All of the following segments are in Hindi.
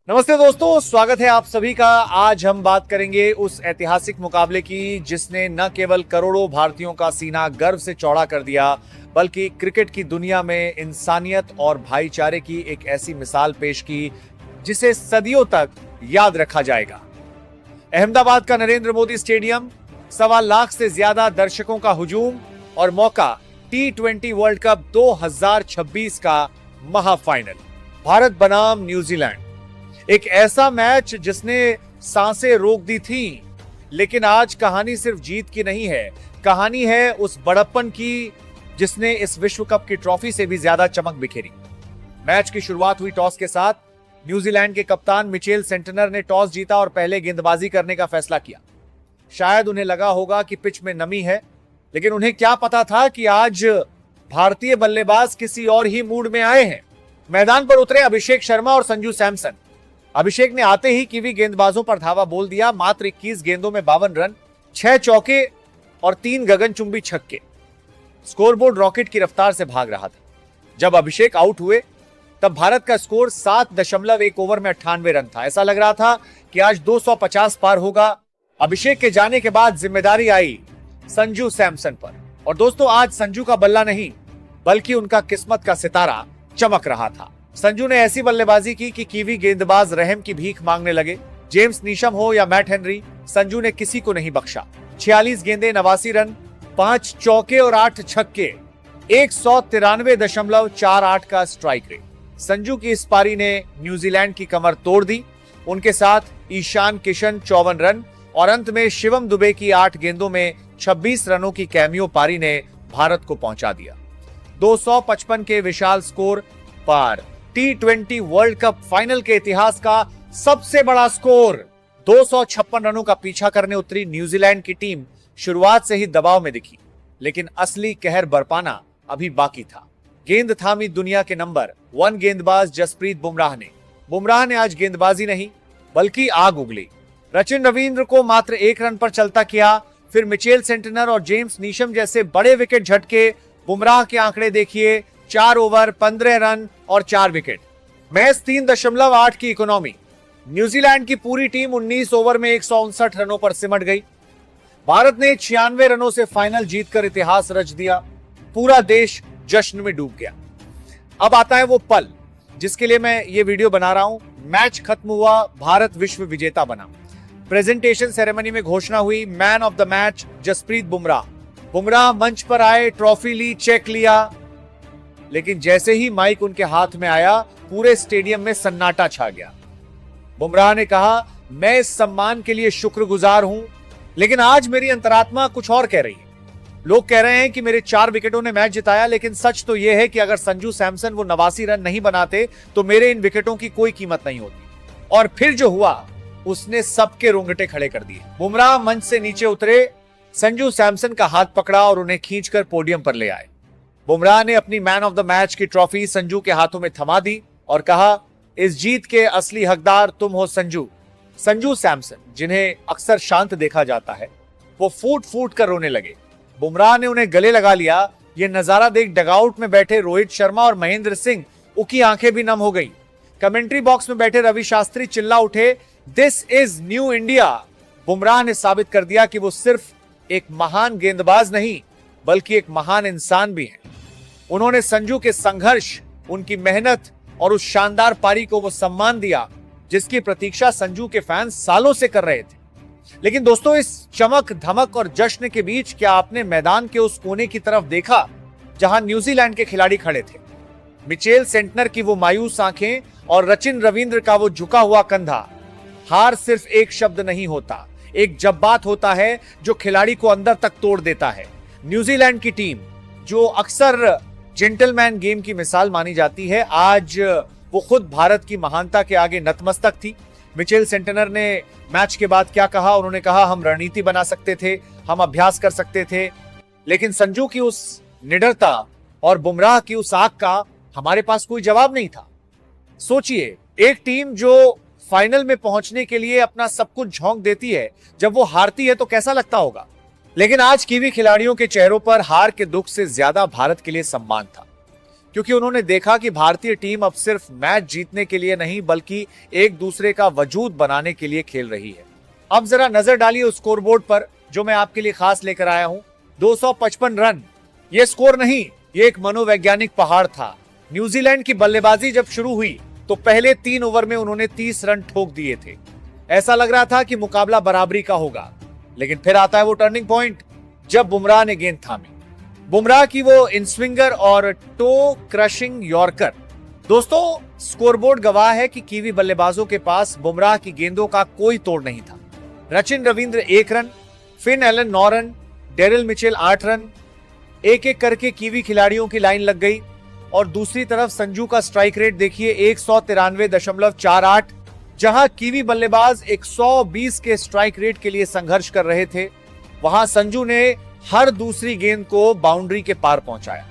नमस्ते दोस्तों, स्वागत है आप सभी का। आज हम बात करेंगे उस ऐतिहासिक मुकाबले की जिसने न केवल करोड़ों भारतीयों का सीना गर्व से चौड़ा कर दिया, बल्कि क्रिकेट की दुनिया में इंसानियत और भाईचारे की एक ऐसी मिसाल पेश की जिसे सदियों तक याद रखा जाएगा। अहमदाबाद का नरेंद्र मोदी स्टेडियम, 1.25 लाख से ज्यादा दर्शकों का हुजूम और मौका T20 वर्ल्ड कप 2026 का महाफाइनल, भारत बनाम न्यूजीलैंड। एक ऐसा मैच जिसने सांसें रोक दी थी, लेकिन आज कहानी सिर्फ जीत की नहीं है, कहानी है उस बड़प्पन की जिसने इस विश्व कप की ट्रॉफी से भी ज्यादा चमक बिखेरी। मैच की शुरुआत हुई टॉस के साथ। न्यूजीलैंड के कप्तान मिचेल सेंटनर ने टॉस जीता और पहले गेंदबाजी करने का फैसला किया। शायद उन्हें लगा होगा कि पिच में नमी है, लेकिन उन्हें क्या पता था कि आज भारतीय बल्लेबाज किसी और ही मूड में आए हैं। मैदान पर उतरे अभिषेक शर्मा और संजू सैमसन। अभिषेक ने आते ही कीवी गेंदबाजों पर धावा बोल दिया। मात्र 21 गेंदों में 52 रन, 6 चौके और 3 गगनचुंबी छक्के। स्कोरबोर्ड रॉकेट की रफ्तार से भाग रहा था। जब अभिषेक आउट हुए तब भारत का स्कोर 7.1 ओवर में 98 रन था। ऐसा लग रहा था कि आज 250 पार होगा। अभिषेक के जाने के बाद जिम्मेदारी आई संजू सैमसन पर। और दोस्तों, आज संजू का बल्ला नहीं, बल्कि उनका किस्मत का सितारा चमक रहा था। संजू ने ऐसी बल्लेबाजी की कि कीवी गेंदबाज रहम की भीख मांगने लगे। जेम्स नीशम हो या मैट हेनरी, संजू ने किसी को नहीं बख्शा। 46 गेंदें, 89 रन, 5 चौके और 8 छक्के, 193.48 का स्ट्राइक रेट। संजू की इस पारी ने न्यूजीलैंड की कमर तोड़ दी। उनके साथ ईशान किशन 54 रन और अंत में शिवम दुबे की 8 गेंदों में 26 रनों की कैमियो पारी ने भारत को पहुंचा दिया। 255 के विशाल स्कोर पार। T20 वर्ल्ड कप फाइनल के इतिहास का सबसे बड़ा स्कोर। 256 रनों का पीछा करने उतरी न्यूजीलैंड की टीम शुरुआत से ही दबाव में दिखी, लेकिन असली कहर बरपाना अभी बाकी था। गेंद थामी दुनिया के नंबर 1 गेंदबाज जसप्रीत बुमराह ने। बुमराह ने आज गेंदबाजी नहीं, बल्कि आग उगली। रचिन रविंद्र को मात्र 1 रन पर चलता किया। फिर मिचेल सेंटनर और जेम्स नीशम जैसे बड़े विकेट झटके। बुमराह के आंकड़े देखिए, 4 ओवर, 15 रन और 4 विकेट। मैच 3.8 की इकोनॉमी। न्यूजीलैंड की पूरी टीम 19 ओवर में 159 रनों पर सिमट गई। भारत ने 96 रनों से फाइनल जीतकर इतिहास रच दिया। पूरा देश जश्न में डूब गया। अब आता है वो पल जिसके लिए मैं ये वीडियो बना रहा हूं। मैच खत्म हुआ, भारत विश्व विजेता बना। प्रेजेंटेशन सेरेमनी में घोषणा हुई, man of the match Jasprit Bumrah. Bumrah मंच पर आए, ट्रॉफी ली, चेक लिया, लेकिन जैसे ही माइक उनके हाथ में आया, पूरे स्टेडियम में सन्नाटा छा गया। बुमराह ने कहा, मैं इस सम्मान के लिए शुक्रगुजार हूं, लेकिन आज मेरी अंतरात्मा कुछ और कह रही है। लोग कह रहे हैं कि मेरे 4 विकेटों ने मैच जिताया, लेकिन सच तो यह है कि अगर संजू सैमसन वो 89 रन नहीं बनाते तो मेरे इन विकेटों की कोई कीमत नहीं होती। और फिर जो हुआ, उसने सबके रोंगटे खड़े कर दिए। बुमराह मंच से नीचे उतरे, संजू सैमसन का हाथ पकड़ा और उन्हें खींचकर पोडियम पर ले आए। बुमराह ने अपनी मैन ऑफ द मैच की ट्रॉफी संजू के हाथों में थमा दी और कहा, इस जीत के असली हकदार तुम हो संजू। संजू सैमसन, जिन्हें अक्सर शांत देखा जाता है, वो फूट फूट कर रोने लगे। बुमराह ने उन्हें गले लगा लिया। ये नजारा देख डगआउट में बैठे रोहित शर्मा और महेंद्र सिंह की आंखें भी नम हो गई। कमेंट्री बॉक्स में बैठे रवि शास्त्री चिल्ला उठे, this is new India. Bumrah ने साबित कर दिया कि वो सिर्फ एक महान गेंदबाज नहीं, बल्कि एक महान इंसान भी है। उन्होंने संजू के संघर्ष, उनकी मेहनत और उस शानदार पारी को वो सम्मान दिया जिसकी प्रतीक्षा संजू के फैंस सालों से कर रहे थे। लेकिन दोस्तों, इस चमक धमक और जश्न के बीच क्या आपने मैदान के उस कोने की तरफ देखा जहां न्यूजीलैंड के खिलाड़ी खड़े थे? मिचेल सेंटनर की वो मायूस आंखें और रचिन रविंद्र का वो झुका हुआ कंधा। हार सिर्फ एक शब्द नहीं होता, एक जज्बात होता है जो खिलाड़ी को अंदर तक तोड़ देता है। न्यूजीलैंड की टीम, जो अक्सर जेंटलमैन गेम की मिसाल मानी जाती है, आज वो खुद भारत की महानता के आगे नतमस्तक थी। मिचेल सेंटनर ने मैच के बाद क्या कहा? उन्होंने कहा, हम रणनीति बना सकते थे, हम अभ्यास कर सकते थे, लेकिन संजू की उस निडरता और बुमराह की उस आग का हमारे पास कोई जवाब नहीं था। सोचिए, एक टीम जो फाइनल में पहुंचने के लिए अपना सब कुछ झोंक देती है, जब वो हारती है तो कैसा लगता होगा। लेकिन आज कीवी खिलाड़ियों के चेहरों पर हार के दुख से ज्यादा भारत के लिए सम्मान था, क्योंकि उन्होंने देखा कि भारतीय टीम अब सिर्फ मैच जीतने के लिए नहीं बल्कि एक दूसरे का वजूद बनाने के लिए खेल रही है। अब जरा नजर डालिए उस स्कोरबोर्ड पर जो मैं आपके लिए खास लेकर आया हूं। 255 रन, ये स्कोर नहीं, ये एक मनोवैज्ञानिक पहाड़ था। न्यूजीलैंड की बल्लेबाजी जब शुरू हुई तो पहले 3 ओवर में उन्होंने 30 रन ठोक दिए थे। ऐसा लग रहा था कि मुकाबला बराबरी का होगा, लेकिन फिर आता है वो टर्निंग पॉइंट जब बुमराह ने गेंद थामी। बुमराह की वो इनस्विंगर और टो क्रशिंग यॉर्कर। दोस्तों, स्कोरबोर्ड गवाह है कि कीवी बल्लेबाजों के पास बुमराह की गेंदों का कोई तोड़ नहीं था। Rachin Ravindra 1 run, Finn Allen 9 run, Daryl Mitchell 8 run, एक एक करके कीवी खिलाड़ियों की लाइन लग गई। और दूसरी तरफ संजू का स्ट्राइक रेट देखिए 193.48। जहां कीवी बल्लेबाज 120 के स्ट्राइक रेट के लिए संघर्ष कर रहे थे, वहां संजू ने हर दूसरी गेंद को बाउंड्री के पार पहुंचाया।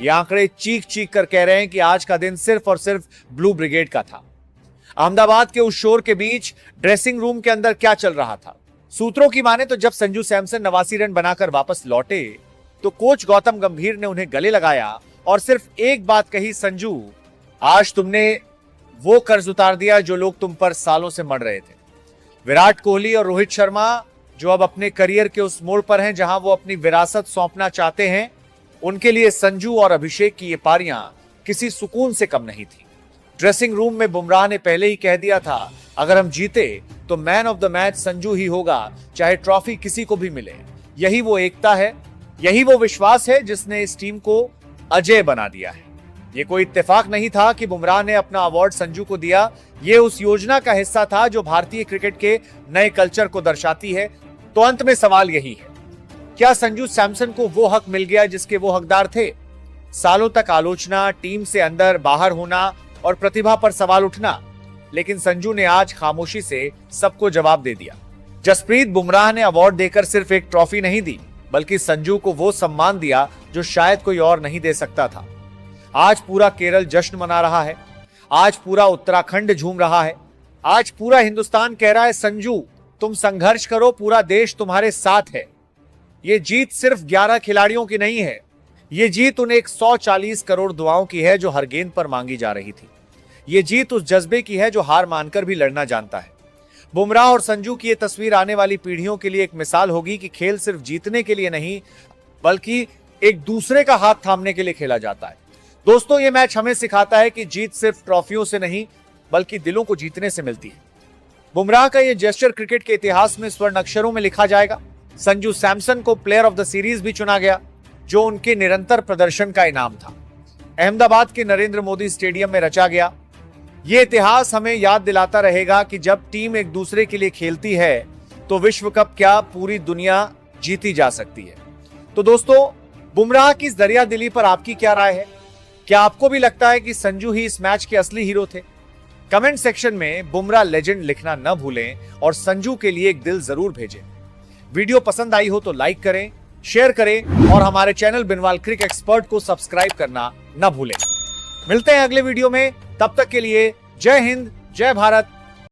ये आंकड़े चीख चीख कर कह रहे हैं कि आज का दिन सिर्फ और सिर्फ ब्लू ब्रिगेड का था। अहमदाबाद के उस शोर के बीच ड्रेसिंग रूम के अंदर क्या चल रहा था? सूत्रों की माने तो जब संजू सैमसन 89 रन बनाकर वापस लौटे तो कोच गौतम गंभीर ने उन्हें गले लगाया और सिर्फ एक बात कही, संजू, आज तुमने वो कर्ज उतार दिया जो लोग तुम पर सालों से मर रहे थे। विराट कोहली और रोहित शर्मा जो अब अपने करियर के उस मोड़ पर हैं जहां वो अपनी विरासत सौंपना चाहते हैं, उनके लिए संजू और अभिषेक की ये पारियां किसी सुकून से कम नहीं थी। ड्रेसिंग रूम में बुमराह ने पहले ही कह दिया था, अगर हम जीते तो man of the match Sanju ही होगा, चाहे ट्रॉफी किसी को भी मिले। यही वो एकता है, यही वो विश्वास है जिसने इस टीम को अजय बना दिया है। ये कोई इत्तेफाक नहीं था कि बुमराह ने अपना अवार्ड संजू को दिया। ये उस योजना का हिस्सा था जो भारतीय क्रिकेट के नए कल्चर को दर्शाती है। तो अंत में सवाल यही है, क्या संजू सैमसन को वो हक मिल गया जिसके वो हकदार थे? सालों तक आलोचना, टीम से अंदर बाहर होना और प्रतिभा पर सवाल उठना, लेकिन संजू ने आज खामोशी से सबको जवाब दे दिया। जसप्रीत बुमराह ने अवार्ड देकर सिर्फ एक ट्रॉफी नहीं दी, बल्कि संजू को वो सम्मान दिया जो शायद कोई और नहीं दे सकता था। आज पूरा केरल जश्न मना रहा है, आज पूरा उत्तराखंड झूम रहा है, आज पूरा हिंदुस्तान कह रहा है, संजू तुम संघर्ष करो, पूरा देश तुम्हारे साथ है। ये जीत सिर्फ 11 खिलाड़ियों की नहीं है, ये जीत उन 140 करोड़ दुआओं की है जो हर गेंद पर मांगी जा रही थी। ये जीत उस जज्बे की है जो हार मानकर भी लड़ना जानता है। बुमराह और संजू की ये तस्वीर आने वाली पीढ़ियों के लिए एक मिसाल होगी कि खेल सिर्फ जीतने के लिए नहीं बल्कि एक दूसरे का हाथ थामने के लिए खेला जाता है। दोस्तों, ये मैच हमें सिखाता है कि जीत सिर्फ ट्रॉफियों से नहीं बल्कि दिलों को जीतने से मिलती है। बुमराह का ये जेस्चर क्रिकेट के इतिहास में स्वर्ण अक्षरों में लिखा जाएगा। संजू सैमसन को प्लेयर ऑफ द सीरीज भी चुना गया, जो उनके निरंतर प्रदर्शन का इनाम था। अहमदाबाद के नरेंद्र मोदी स्टेडियम में रचा गया। यह इतिहास हमें याद दिलाता रहेगा कि जब टीम एक दूसरे के लिए खेलती है तो विश्व कप क्या पूरी दुनिया जीती जा सकती है। तो दोस्तों, बुमराह की इस दरिया दिली पर आपकी क्या राय है? क्या आपको भी लगता है कि संजू ही इस मैच के असली हीरो थे? कमेंट सेक्शन में बुमराह लेजेंड लिखना न भूलें और संजू के लिए एक दिल जरूर भेजें। वीडियो पसंद आई हो तो लाइक करें, शेयर करें और हमारे चैनल बिनवाल क्रिक एक्सपर्ट को सब्सक्राइब करना न भूलें। मिलते हैं अगले वीडियो में, तब तक के लिए जय हिंद, जय भारत,